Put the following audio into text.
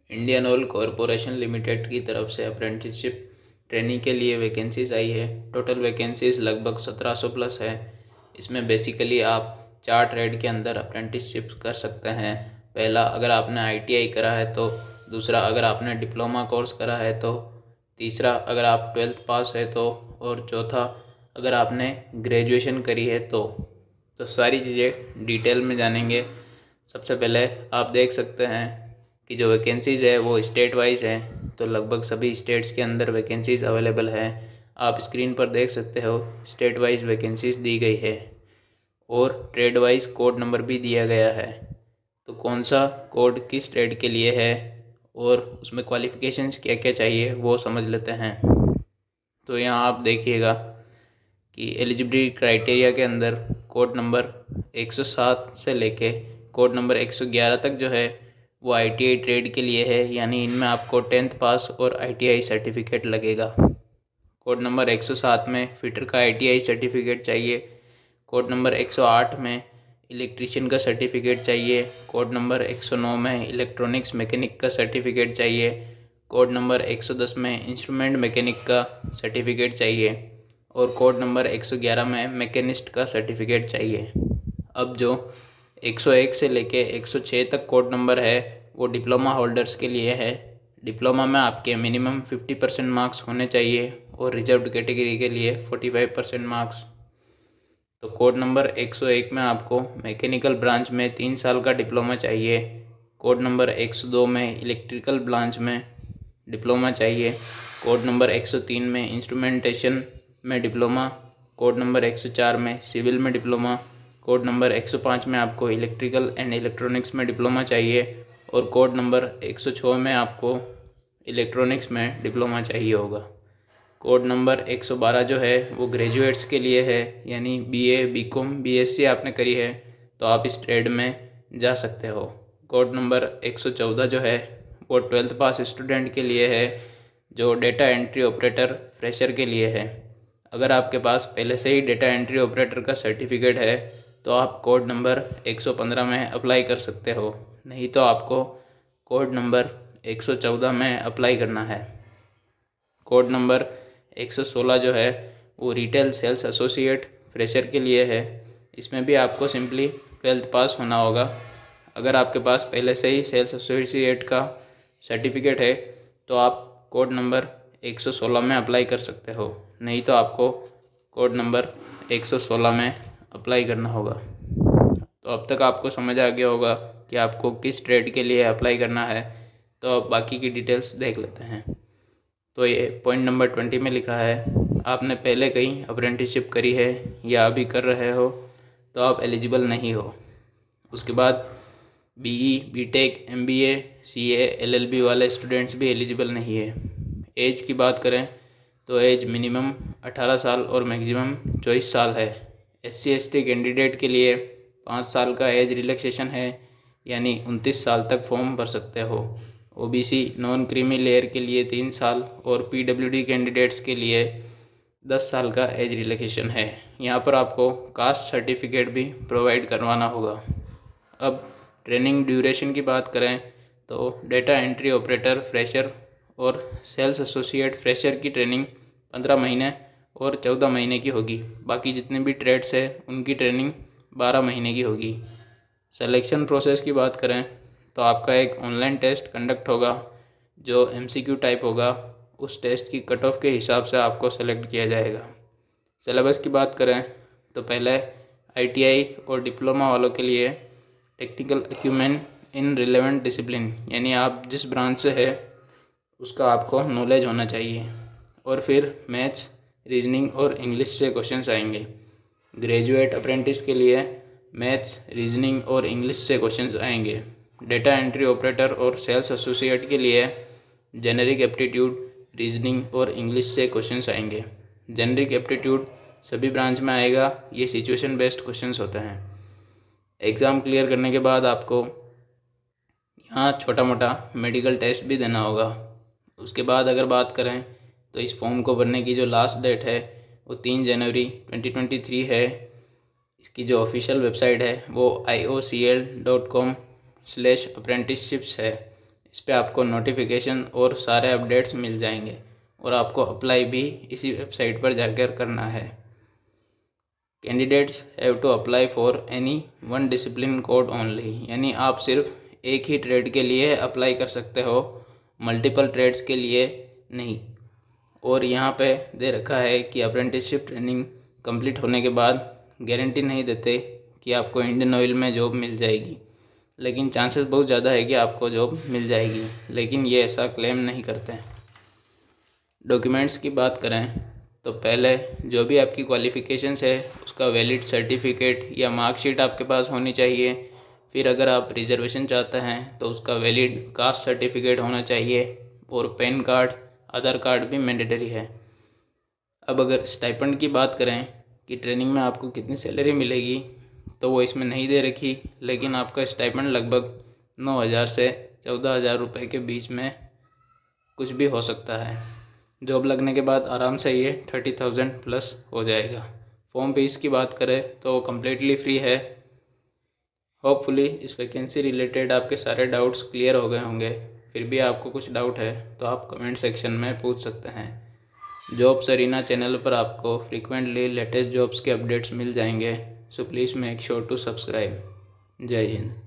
Indian oil corporation limited की तरफ से अप्रेंटिसशिप ट्रेनिंग के लिए वैकेंसीज आई है। टोटल वैकेंसीज लगभग 1700 प्लस है। इसमें बेसिकली आप 4 ट्रेड के अंदर अप्रेंटिसशिप कर सकते हैं। पहला, अगर आपने आईटीआई करा है तो। दूसरा, अगर आपने डिप्लोमा कोर्स करा है तो। तीसरा, अगर आप 12th पास है तो। और चौथा, अगर आपने ग्रेजुएशन करी है तो सारी चीज़ें डिटेल में जानेंगे। सबसे पहले आप देख सकते हैं कि जो वैकेंसीज़ है वो स्टेट वाइज है, तो लगभग सभी स्टेट्स के अंदर वैकेंसीज़ अवेलेबल है। आप स्क्रीन पर देख सकते हो स्टेट वाइज वैकेंसीज़ दी गई है और ट्रेड वाइज कोड नंबर भी दिया गया है। तो कौन सा कोड किस ट्रेड के लिए है और उसमें क्वालिफ़िकेशंस क्या क्या चाहिए वो समझ लेते हैं। तो यहाँ आप देखिएगा कि एलिजिबिलिटी क्राइटेरिया के अंदर कोड नंबर 107 से लेके कोड नंबर 111 तक जो है वो आईटीआई ट्रेड के लिए है, यानी इनमें आपको 10th पास और आईटीआई सर्टिफिकेट लगेगा। कोड नंबर 107 में फिटर का आईटीआई सर्टिफिकेट चाहिए। कोड नंबर 108 में इलेक्ट्रीशियन का सर्टिफिकेट चाहिए। कोड नंबर 109 में इलेक्ट्रॉनिक्स मैकेनिक का सर्टिफिकेट चाहिए। कोड नंबर 110 में इंस्ट्रूमेंट मैकेनिक का सर्टिफिकेट चाहिए और कोड नंबर 111 में मैकेनिस्ट का सर्टिफिकेट चाहिए। अब जो 101 से लेके 106 तक कोड नंबर है वो डिप्लोमा होल्डर्स के लिए है। डिप्लोमा में आपके मिनिमम 50% मार्क्स होने चाहिए और रिजर्व्ड कैटेगरी के लिए 45% मार्क्स। तो कोड नंबर 101 में आपको मैकेनिकल ब्रांच में 3 साल का डिप्लोमा चाहिए। कोड नंबर 102 में इलेक्ट्रिकल ब्रांच में डिप्लोमा चाहिए। कोड नंबर 103 में इंस्ट्रूमेंटेशन में डिप्लोमा। कोड नंबर 104 में सिविल में डिप्लोमा। कोड नंबर 105 में आपको इलेक्ट्रिकल एंड इलेक्ट्रॉनिक्स में डिप्लोमा चाहिए और कोड नंबर 106 में आपको इलेक्ट्रॉनिक्स में डिप्लोमा चाहिए होगा। कोड नंबर 112 जो है वो ग्रेजुएट्स के लिए है, यानी बीए, बीकॉम, बीएससी आपने करी है तो आप इस ट्रेड में जा सकते हो। कोड नंबर 114 जो है वो 12th पास स्टूडेंट के लिए है, जो डेटा एंट्री ऑपरेटर फ्रेशर के लिए है। अगर आपके पास पहले से ही डेटा एंट्री ऑपरेटर का सर्टिफिकेट है तो आप कोड नंबर 115 में अप्लाई कर सकते हो, नहीं तो आपको कोड नंबर 114 में अप्लाई करना है। कोड नंबर 116 जो है वो रिटेल सेल्स एसोसिएट फ्रेशर के लिए है। इसमें भी आपको सिंपली 12th पास होना होगा। अगर आपके पास पहले से ही सेल्स एसोसिएट का सर्टिफिकेट है तो आप कोड नंबर 116 में अप्लाई कर सकते हो, नहीं तो आपको कोड नंबर 116 में अप्लाई करना होगा। तो अब तक आपको समझ आ गया होगा कि आपको किस ट्रेड के लिए अप्लाई करना है। तो अब बाकी की डिटेल्स देख लेते हैं। तो ये पॉइंट नंबर 20 में लिखा है, आपने पहले कहीं अप्रेंटिसशिप करी है या अभी कर रहे हो तो आप एलिजिबल नहीं हो। उसके बाद BE, BTech, MBA, CA, LLB वाले स्टूडेंट्स भी एलिजिबल नहीं है। एज की बात करें तो एज मिनिमम 18 साल और मैक्सिमम 24 साल है। एससी एसटी कैंडिडेट के लिए 5 साल का एज रिलैक्सेशन है, यानी 29 साल तक फॉर्म भर सकते हो। ओबीसी नॉन क्रीमी लेयर के लिए 3 साल और पीडब्ल्यूडी कैंडिडेट्स के लिए 10 साल का एज रिलैक्सेशन है। यहाँ पर आपको कास्ट सर्टिफिकेट भी प्रोवाइड करवाना होगा। अब ट्रेनिंग ड्यूरेशन की बात करें तो डेटा एंट्री ऑपरेटर फ्रेशर और सेल्स एसोसिएट फ्रेशर की ट्रेनिंग 15 महीने और 14 महीने की होगी। बाकी जितने भी ट्रेड्स है उनकी ट्रेनिंग 12 महीने की होगी। सिलेक्शन प्रोसेस की बात करें तो आपका एक ऑनलाइन टेस्ट कंडक्ट होगा जो एमसीक्यू टाइप होगा। उस टेस्ट की कट ऑफ के हिसाब से आपको सेलेक्ट किया जाएगा। सिलेबस की बात करें तो पहले आईटीआई और डिप्लोमा वालों के लिए टेक्निकल अक्यूमेंट इन रिलेवेंट डिसिप्लिन, यानी आप जिस ब्रांच से है उसका आपको नॉलेज होना चाहिए। और फिर मैथ्स, रीजनिंग और इंग्लिश से क्वेश्चंस आएंगे। ग्रेजुएट अप्रेंटिस के लिए मैथ्स, रीजनिंग और इंग्लिश से क्वेश्चंस आएंगे। डेटा एंट्री ऑपरेटर और सेल्स एसोसिएट के लिए जेनेरिक एप्टीट्यूड, रीजनिंग और इंग्लिश से क्वेश्चंस आएंगे। जेनेरिक एप्टीट्यूड सभी ब्रांच में आएगा, ये सिचुएशन बेस्ड क्वेश्चंस होते हैं। एग्ज़ाम क्लियर करने के बाद आपको यहाँ छोटा मोटा मेडिकल टेस्ट भी देना होगा। उसके बाद अगर बात करें तो इस फॉर्म को भरने की जो लास्ट डेट है वो 3 जनवरी 2023 है। इसकी जो ऑफिशियल वेबसाइट है वो iocl.com/apprenticeships है। इस पर आपको नोटिफिकेशन और सारे अपडेट्स मिल जाएंगे और आपको अप्लाई भी इसी वेबसाइट पर जाकर करना है। Candidates have to apply for any one discipline code only, यानी आप सिर्फ एक ही ट्रेड के लिए अप्लाई कर सकते हो, मल्टीपल ट्रेड्स के लिए नहीं। और यहाँ पे दे रखा है कि अप्रेंटिसशिप ट्रेनिंग कंप्लीट होने के बाद गारंटी नहीं देते कि आपको इंडियन ऑयल में जॉब मिल जाएगी, लेकिन चांसेस बहुत ज़्यादा है कि आपको जॉब मिल जाएगी, लेकिन ये ऐसा क्लेम नहीं करते हैं। डॉक्यूमेंट्स की बात करें तो पहले जो भी आपकी क्वालिफ़िकेशंस है उसका वैलिड सर्टिफिकेट या मार्कशीट आपके पास होनी चाहिए। फिर अगर आप रिजर्वेशन चाहते हैं तो उसका वैलिड कास्ट सर्टिफिकेट होना चाहिए और पैन कार्ड, आधार कार्ड भी मैंडेटरी है। अब अगर स्टाइपेंड की बात करें कि ट्रेनिंग में आपको कितनी सैलरी मिलेगी, तो वो इसमें नहीं दे रखी, लेकिन आपका स्टाइपेंड लगभग 9,000 से 14,000 रुपये के बीच में कुछ भी हो सकता है। जॉब लगने के बाद आराम से ये 30,000 प्लस हो जाएगा। फॉर्म फीस की बात करें तो वो कम्प्लीटली फ्री है। होपफुली इस वैकेंसी रिलेटेड आपके सारे डाउट्स क्लियर हो गए होंगे। फिर भी आपको कुछ डाउट है तो आप कमेंट सेक्शन में पूछ सकते हैं। जॉब्स अरीना चैनल पर आपको फ्रीक्वेंटली लेटेस्ट जॉब्स के अपडेट्स मिल जाएंगे, so please make sure to subscribe. Jai Hind.